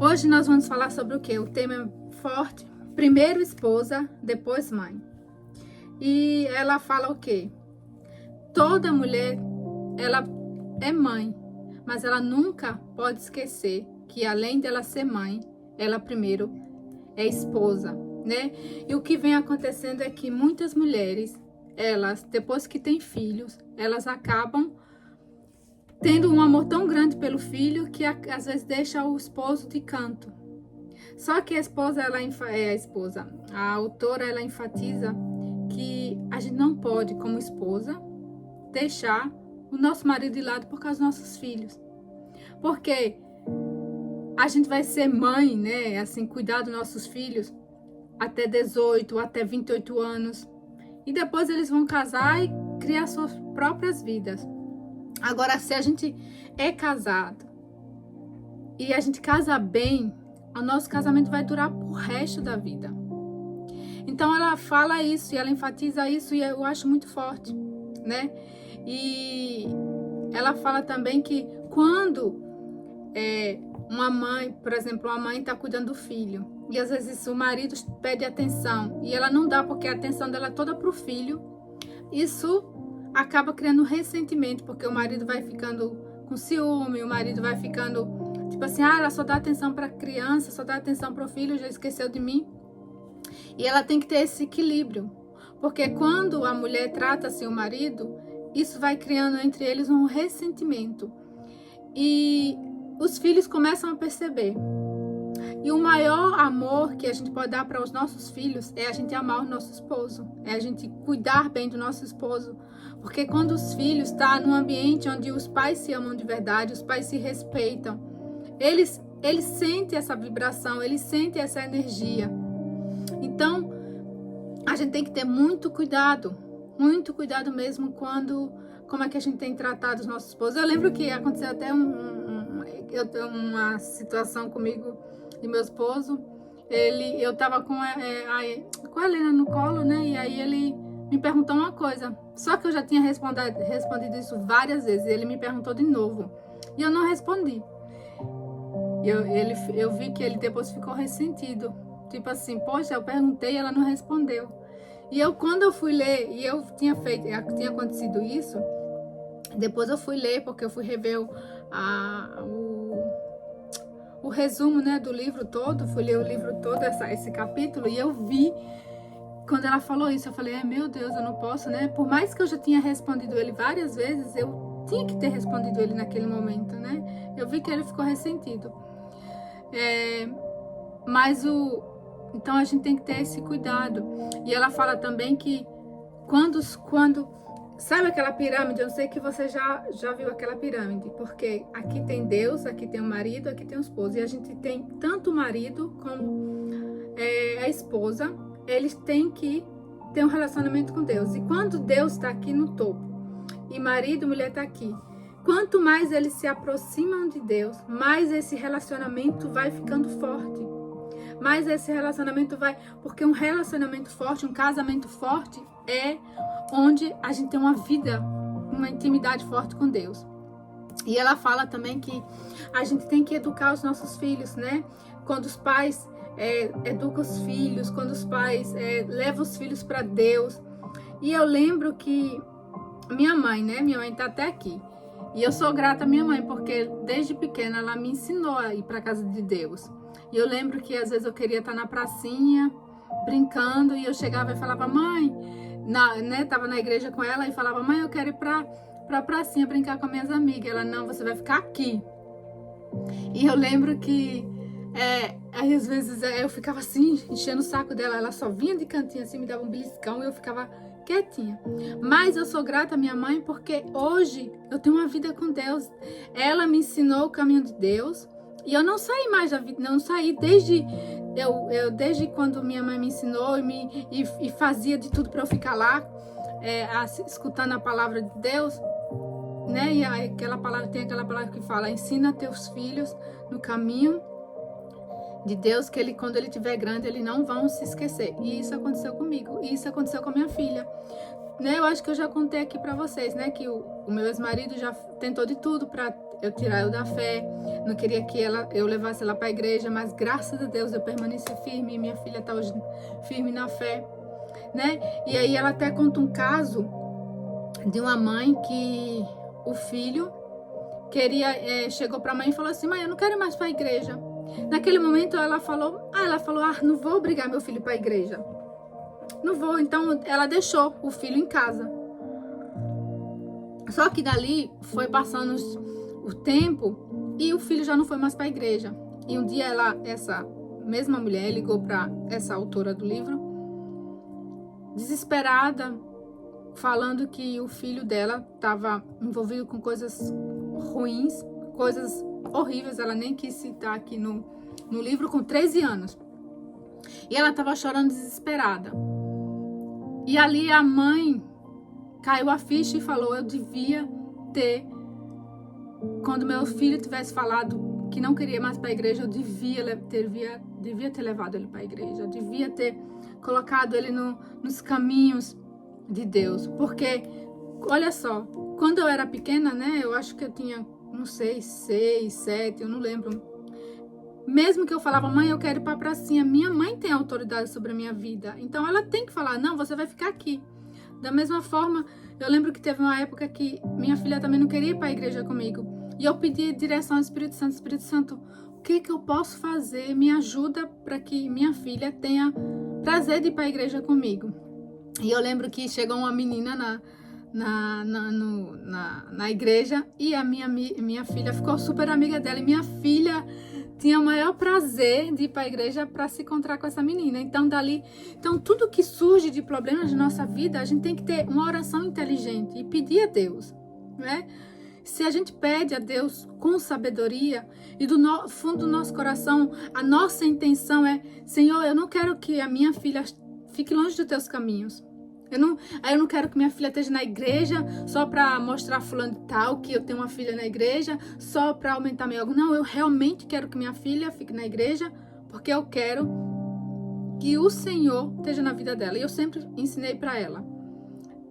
Hoje nós vamos falar sobre o quê? O tema é forte. Primeiro esposa, depois mãe. E ela fala o quê? Toda mulher, ela é mãe, mas ela nunca pode esquecer que além dela ser mãe, ela primeiro é esposa, né? E o que vem acontecendo é que muitas mulheres, elas, depois que têm filhos, elas acabam tendo um amor tão grande pelo filho que às vezes deixa o esposo de canto. Só que a esposa, a autora, ela enfatiza que a gente não pode, como esposa, deixar o nosso marido de lado por causa dos nossos filhos. Porque a gente vai ser mãe, né? Assim, cuidar dos nossos filhos até 18, até 28 anos. E depois eles vão casar e criar suas próprias vidas. Agora, se a gente é casado e a gente casa bem, o nosso casamento vai durar pro resto da vida. Então, ela fala isso e ela enfatiza isso e eu acho muito forte, né? E ela fala também que quando uma mãe, por exemplo, uma mãe está cuidando do filho e às vezes o marido pede atenção e ela não dá porque a atenção dela é toda pro filho, isso acaba criando ressentimento, porque o marido vai ficando com ciúme, o marido vai ficando tipo assim, ela só dá atenção para a criança, só dá atenção para o filho, já esqueceu de mim. E ela tem que ter esse equilíbrio, porque quando a mulher trata assim o marido, isso vai criando entre eles um ressentimento. E os filhos começam a perceber. E o maior amor que a gente pode dar para os nossos filhos é a gente amar o nosso esposo, é a gente cuidar bem do nosso esposo. Porque quando os filhos estão num ambiente onde os pais se amam de verdade, os pais se respeitam, eles sentem essa vibração, eles sentem essa energia. Então, a gente tem que ter muito cuidado mesmo como é que a gente tem tratado os nossos esposos. Eu lembro que aconteceu até uma situação comigo e meu esposo. Eu tava com a Helena no colo, né? E aí ele me perguntou uma coisa. Só que eu já tinha respondido isso várias vezes. Ele me perguntou de novo. E eu não respondi. Eu vi que ele depois ficou ressentido. Tipo assim, poxa, eu perguntei e ela não respondeu. E quando eu fui ler, e tinha acontecido isso, depois eu fui ler, porque eu fui rever o resumo, né, do livro todo, fui ler o livro todo, esse capítulo, e eu vi, quando ela falou isso, eu falei, meu Deus, eu não posso, né, por mais que eu já tinha respondido ele várias vezes, eu tinha que ter respondido ele naquele momento, né, eu vi que ele ficou ressentido, então a gente tem que ter esse cuidado. E ela fala também que quando sabe aquela pirâmide, eu sei que você já viu aquela pirâmide, porque aqui tem Deus, aqui tem o marido, aqui tem o esposo, e a gente tem tanto o marido como a esposa, eles têm que ter um relacionamento com Deus. E quando Deus está aqui no topo, e marido e mulher está aqui, quanto mais eles se aproximam de Deus, mais esse relacionamento vai ficando forte. Mas esse relacionamento porque um relacionamento forte, um casamento forte é onde a gente tem uma vida, uma intimidade forte com Deus. E ela fala também que a gente tem que educar os nossos filhos, né? Quando os pais educam os filhos, quando os pais levam os filhos para Deus. E eu lembro que minha mãe tá até aqui. E eu sou grata à minha mãe, porque desde pequena ela me ensinou a ir para a casa de Deus. E eu lembro que às vezes eu queria estar na pracinha, brincando, e eu chegava e falava, mãe, tava na igreja com ela e falava, mãe, eu quero ir pra pracinha brincar com minhas amigas. Ela, não, você vai ficar aqui. E eu lembro que aí às vezes eu ficava assim, enchendo o saco dela, ela só vinha de cantinho assim, me dava um beliscão e eu ficava quietinha. Mas eu sou grata à minha mãe porque hoje eu tenho uma vida com Deus. Ela me ensinou o caminho de Deus. E eu não saí mais da vida, não saí desde quando minha mãe me ensinou e fazia de tudo para eu ficar lá, escutando a palavra de Deus, né? E tem aquela palavra que fala, ensina teus filhos no caminho de Deus, que quando ele estiver grande, eles não vão se esquecer. E isso aconteceu comigo, e isso aconteceu com a minha filha. Né? Eu acho que eu já contei aqui para vocês, né? Que o meu ex-marido já tentou de tudo para eu tirar ela da fé, não queria que eu levasse ela para a igreja, mas graças a Deus eu permaneci firme e minha filha está hoje firme na fé, né? E aí ela até conta um caso de uma mãe que o filho chegou para a mãe e falou assim: mãe, eu não quero mais para a igreja. Naquele momento ela falou, não vou obrigar meu filho para a igreja. Não vou. Então ela deixou o filho em casa. Só que dali foi passando o tempo e o filho já não foi mais para a igreja. E um dia essa mesma mulher ligou para essa autora do livro, desesperada, falando que o filho dela estava envolvido com coisas ruins, coisas horríveis. Ela nem quis citar aqui no livro, com 13 anos. E ela estava chorando desesperada. E ali a mãe caiu a ficha e falou: eu devia ter, quando meu filho tivesse falado que não queria mais para a igreja, eu devia ter levado ele para a igreja, eu devia ter colocado ele nos caminhos de Deus. Porque, olha só, quando eu era pequena, né, eu acho que eu tinha, não sei, 6, 7, eu não lembro. Mesmo que eu falava: mãe, eu quero ir para a pracinha, minha mãe tem autoridade sobre a minha vida. Então ela tem que falar: não, você vai ficar aqui. Da mesma forma, eu lembro que teve uma época que minha filha também não queria ir para a igreja comigo. E eu pedi direção ao Espírito Santo: Espírito Santo, o que eu posso fazer? Me ajuda para que minha filha tenha prazer de ir para a igreja comigo. E eu lembro que chegou uma menina na igreja e a minha filha ficou super amiga dela. E minha filha tinha o maior prazer de ir para a igreja para se encontrar com essa menina. Então, tudo que surge de problemas de nossa vida, a gente tem que ter uma oração inteligente e pedir a Deus, né? Se a gente pede a Deus com sabedoria e do fundo do nosso coração, a nossa intenção é: Senhor, eu não quero que a minha filha fique longe dos teus caminhos. Eu não quero que minha filha esteja na igreja só para mostrar fulano de tal que eu tenho uma filha na igreja, só para aumentar meu ego. Não, eu realmente quero que minha filha fique na igreja porque eu quero que o Senhor esteja na vida dela. E eu sempre ensinei para ela: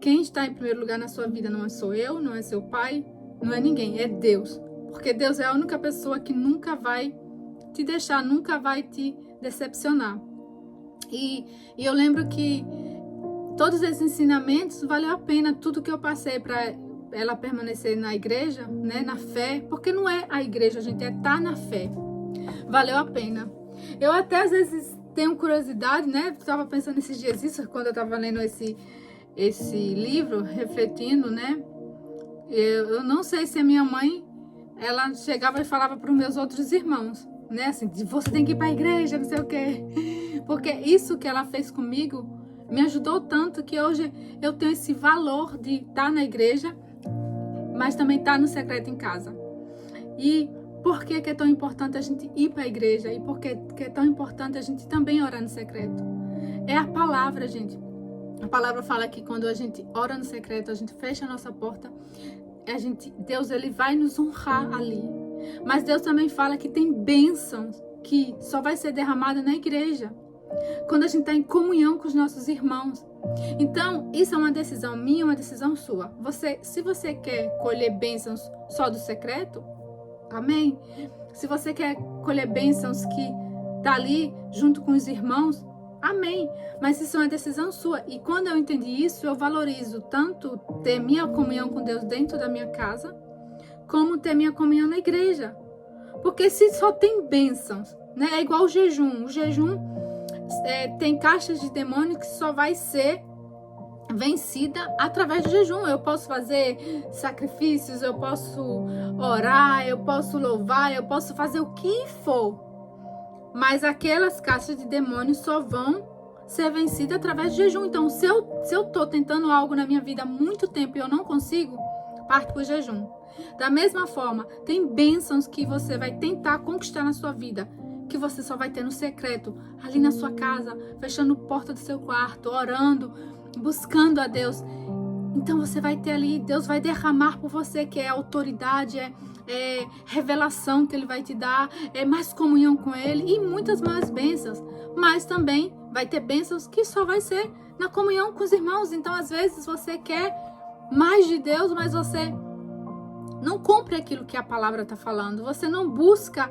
quem está em primeiro lugar na sua vida não sou eu, não é seu pai, não é ninguém, é Deus. Porque Deus é a única pessoa que nunca vai te deixar, nunca vai te decepcionar. E eu lembro que todos esses ensinamentos valeu a pena, tudo que eu passei para ela permanecer na igreja, né, na fé, porque não é a igreja, a gente tá na fé. Valeu a pena. Eu até às vezes tenho curiosidade, né? Estava pensando esses dias isso, quando eu estava lendo esse livro, refletindo, né? Eu não sei se a minha mãe, ela chegava e falava para os meus outros irmãos, né? Assim, você tem que ir para a igreja, não sei o quê. Porque isso que ela fez comigo me ajudou tanto que hoje eu tenho esse valor de estar na igreja, mas também estar no secreto em casa. E por que é tão importante a gente ir para a igreja? E por que é tão importante a gente também orar no secreto? É a palavra, gente. A palavra fala que quando a gente ora no secreto, a gente fecha a nossa porta, Deus ele vai nos honrar ali. Mas Deus também fala que tem bênçãos que só vai ser derramada na igreja, quando a gente está em comunhão com os nossos irmãos. Então, isso é uma decisão minha, uma decisão sua. Se você quer colher bênçãos só do secreto, amém. Se você quer colher bênçãos que tá ali junto com os irmãos, amém. Mas isso é uma decisão sua. E quando eu entendi isso, eu valorizo tanto ter minha comunhão com Deus dentro da minha casa, como ter minha comunhão na igreja. Porque se só tem bênçãos, né? É igual o jejum. O jejum tem caixas de demônio que só vai ser vencida através do jejum. Eu posso fazer sacrifícios, eu posso orar, eu posso louvar, eu posso fazer o que for, mas aquelas caixas de demônios só vão ser vencidas através do jejum. Então, se eu tô tentando algo na minha vida há muito tempo e eu não consigo, parte pro jejum. Da mesma forma, tem bênçãos que você vai tentar conquistar na sua vida, que você só vai ter no secreto, ali na sua casa, fechando a porta do seu quarto, orando, buscando a Deus. Então você vai ter ali, Deus vai derramar por você, que é autoridade, é revelação que Ele vai te dar, é mais comunhão com Ele e muitas mais bênçãos. Mas também vai ter bênçãos que só vai ser na comunhão com os irmãos. Então às vezes você quer mais de Deus, mas você não cumpre aquilo que a palavra está falando. Você não busca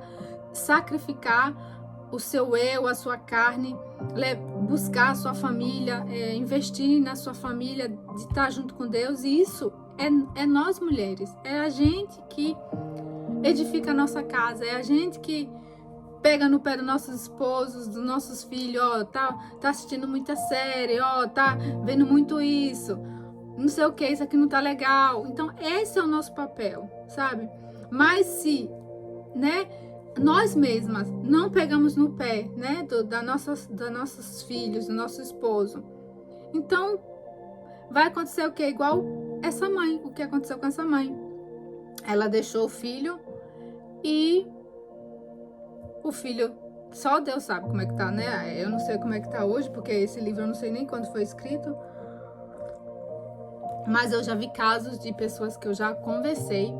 sacrificar o seu eu, a sua carne, buscar a sua família, investir na sua família, de estar junto com Deus. E isso é nós mulheres, é a gente que edifica a nossa casa, é a gente que pega no pé dos nossos esposos, dos nossos filhos, ó, tá assistindo muita série, ó, tá vendo muito isso, não sei o que, isso aqui não tá legal. Então esse é o nosso papel, sabe? Mas se, né, nós mesmas não pegamos no pé, né, da nossos filhos, do nosso esposo, então vai acontecer o que? Igual essa mãe, o que aconteceu com essa mãe. Ela deixou o filho e o filho, só Deus sabe como é que tá, né? Eu não sei como é que tá hoje, porque esse livro eu não sei nem quando foi escrito. Mas eu já vi casos de pessoas que eu já conversei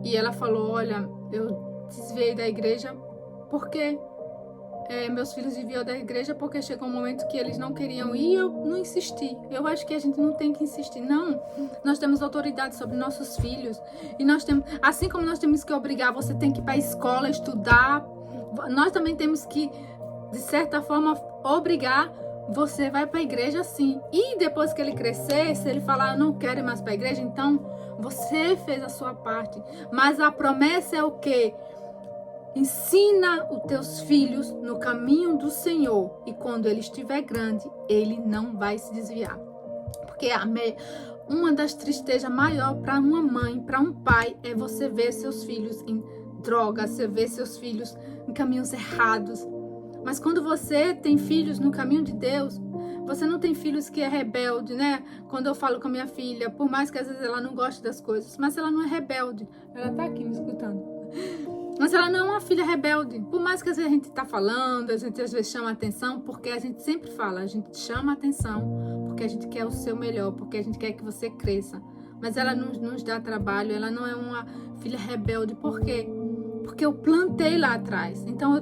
e ela falou, olha, eu desviei da igreja porque meus filhos desviou da igreja porque chegou um momento que eles não queriam ir e eu não insisti. Eu acho que a gente não tem que insistir, não. Nós temos autoridade sobre nossos filhos e nós temos, assim como nós temos que obrigar, você tem que ir para a escola estudar, nós também temos que, de certa forma, obrigar. Você vai para a igreja sim. E depois que ele crescer, se ele falar, eu não quero ir mais para a igreja, então você fez a sua parte. Mas a promessa é o quê? Ensina os teus filhos no caminho do Senhor. E quando ele estiver grande, ele não vai se desviar. Porque uma das tristezas maiores para uma mãe, para um pai, é você ver seus filhos em drogas, você ver seus filhos em caminhos errados. Mas quando você tem filhos no caminho de Deus, você não tem filhos que é rebelde, né? Quando eu falo com a minha filha, por mais que às vezes ela não goste das coisas, mas ela não é rebelde. Ela tá aqui me escutando. Mas ela não é uma filha rebelde. Por mais que às vezes a gente tá falando, a gente às vezes chama a atenção, porque a gente sempre fala, a gente chama a atenção, porque a gente quer o seu melhor, porque a gente quer que você cresça. Mas ela não nos dá trabalho, ela não é uma filha rebelde. Por quê? Porque eu plantei lá atrás. Então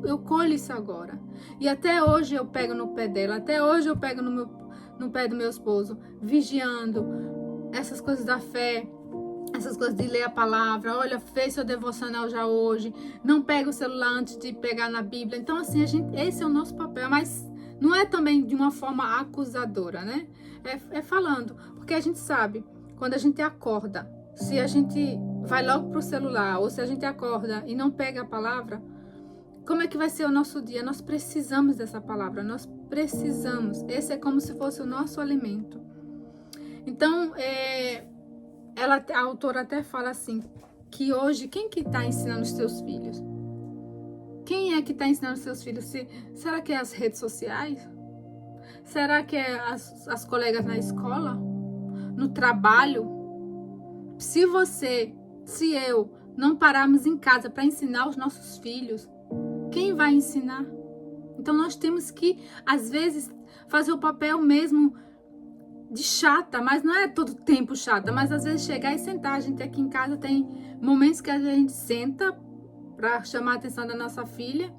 eu colho isso agora. E até hoje eu pego no pé dela. Até hoje eu pego no pé do meu esposo. Vigiando essas coisas da fé. Essas coisas de ler a palavra. Olha, fez seu devocional já hoje. Não pega o celular antes de pegar na Bíblia. Então assim, esse é o nosso papel. Mas não é também de uma forma acusadora, né? É falando. Porque a gente sabe, quando a gente acorda, se a gente vai logo pro celular, ou se a gente acorda e não pega a palavra, como é que vai ser o nosso dia? Nós precisamos dessa palavra, nós precisamos. Esse é como se fosse o nosso alimento. Então, a autora até fala assim, que hoje, quem que está ensinando os seus filhos? Quem é que está ensinando os seus filhos? Será que é as redes sociais? Será que é as colegas na escola? No trabalho? Se eu não pararmos em casa para ensinar os nossos filhos, quem vai ensinar? Então nós temos que, às vezes, fazer o papel mesmo de chata, mas não é todo tempo chata, mas às vezes chegar e sentar. A gente aqui em casa tem momentos que a gente senta para chamar a atenção da nossa filha,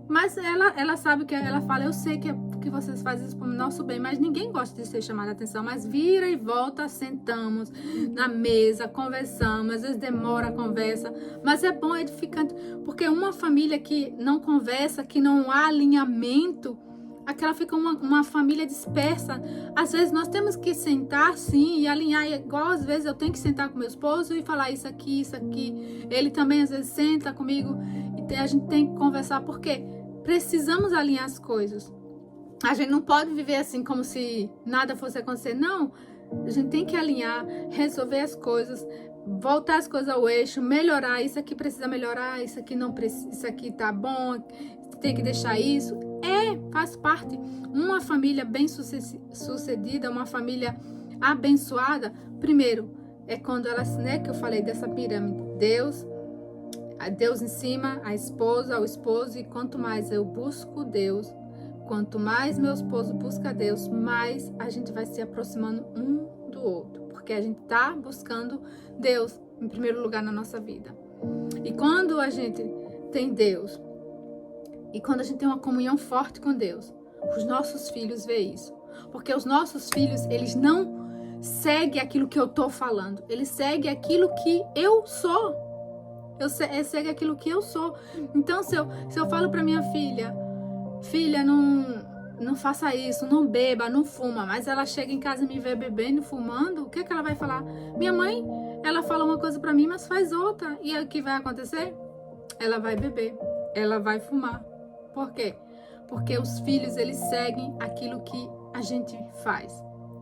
mas ela sabe que ela fala, eu sei que vocês fazem isso para o nosso bem, mas ninguém gosta de ser chamada a atenção, mas vira e volta, sentamos na mesa, conversamos, às vezes demora a conversa, mas é bom, é edificante, porque uma família que não conversa, que não há alinhamento, aquela fica uma família dispersa. Às vezes nós temos que sentar sim e alinhar, igual às vezes eu tenho que sentar com meu esposo e falar isso aqui, ele também às vezes senta comigo e a gente tem que conversar, porque precisamos alinhar as coisas. A gente não pode viver assim como se nada fosse acontecer, não. A gente tem que alinhar, resolver as coisas, voltar as coisas ao eixo, melhorar, isso aqui precisa melhorar, isso aqui não precisa, isso aqui tá bom, tem que deixar isso. Faz parte. Uma família bem sucedida, uma família abençoada, primeiro, é quando ela, né, que eu falei dessa pirâmide, Deus em cima, a esposa, o esposo, e quanto mais eu busco Deus, quanto mais meu esposo busca Deus, mais a gente vai se aproximando um do outro, porque a gente tá buscando Deus em primeiro lugar na nossa vida. E quando a gente tem Deus, e quando a gente tem uma comunhão forte com Deus, os nossos filhos veem isso. Porque os nossos filhos, eles não segue aquilo que eu tô falando. Ele segue aquilo que eu sou. Segue aquilo que eu sou. Então, se eu falo pra minha filha, filha, não faça isso, não beba, não fuma, mas ela chega em casa e me vê bebendo, fumando, o que ela vai falar? Minha mãe, ela fala uma coisa pra mim, mas faz outra. E aí, o que vai acontecer? Ela vai beber, ela vai fumar. Por quê? Porque os filhos, eles seguem aquilo que a gente faz,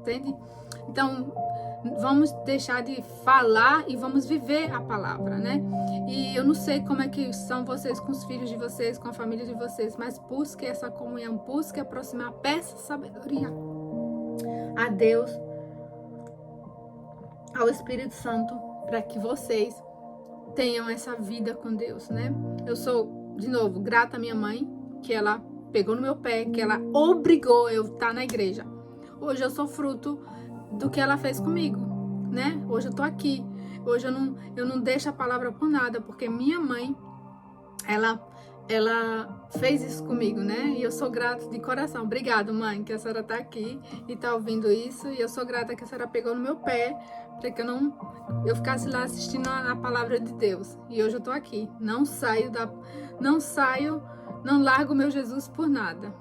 entende? Então, vamos deixar de falar e vamos viver a palavra, né? E eu não sei como é que são vocês com os filhos de vocês, com a família de vocês, mas busque essa comunhão, busque aproximar, peça sabedoria a Deus, ao Espírito Santo, para que vocês tenham essa vida com Deus, né? Eu sou, de novo, grata à minha mãe, que ela pegou no meu pé, que ela obrigou eu a estar na igreja. Hoje eu sou fruto do que ela fez comigo, né? Hoje eu tô aqui. Hoje eu não deixo a palavra por nada, porque minha mãe, ela fez isso comigo, né? E eu sou grata de coração. Obrigada, mãe, que a senhora tá aqui e tá ouvindo isso. E eu sou grata que a senhora pegou no meu pé, para que eu ficasse lá assistindo a palavra de Deus. E hoje eu tô aqui. Não largo meu Jesus por nada.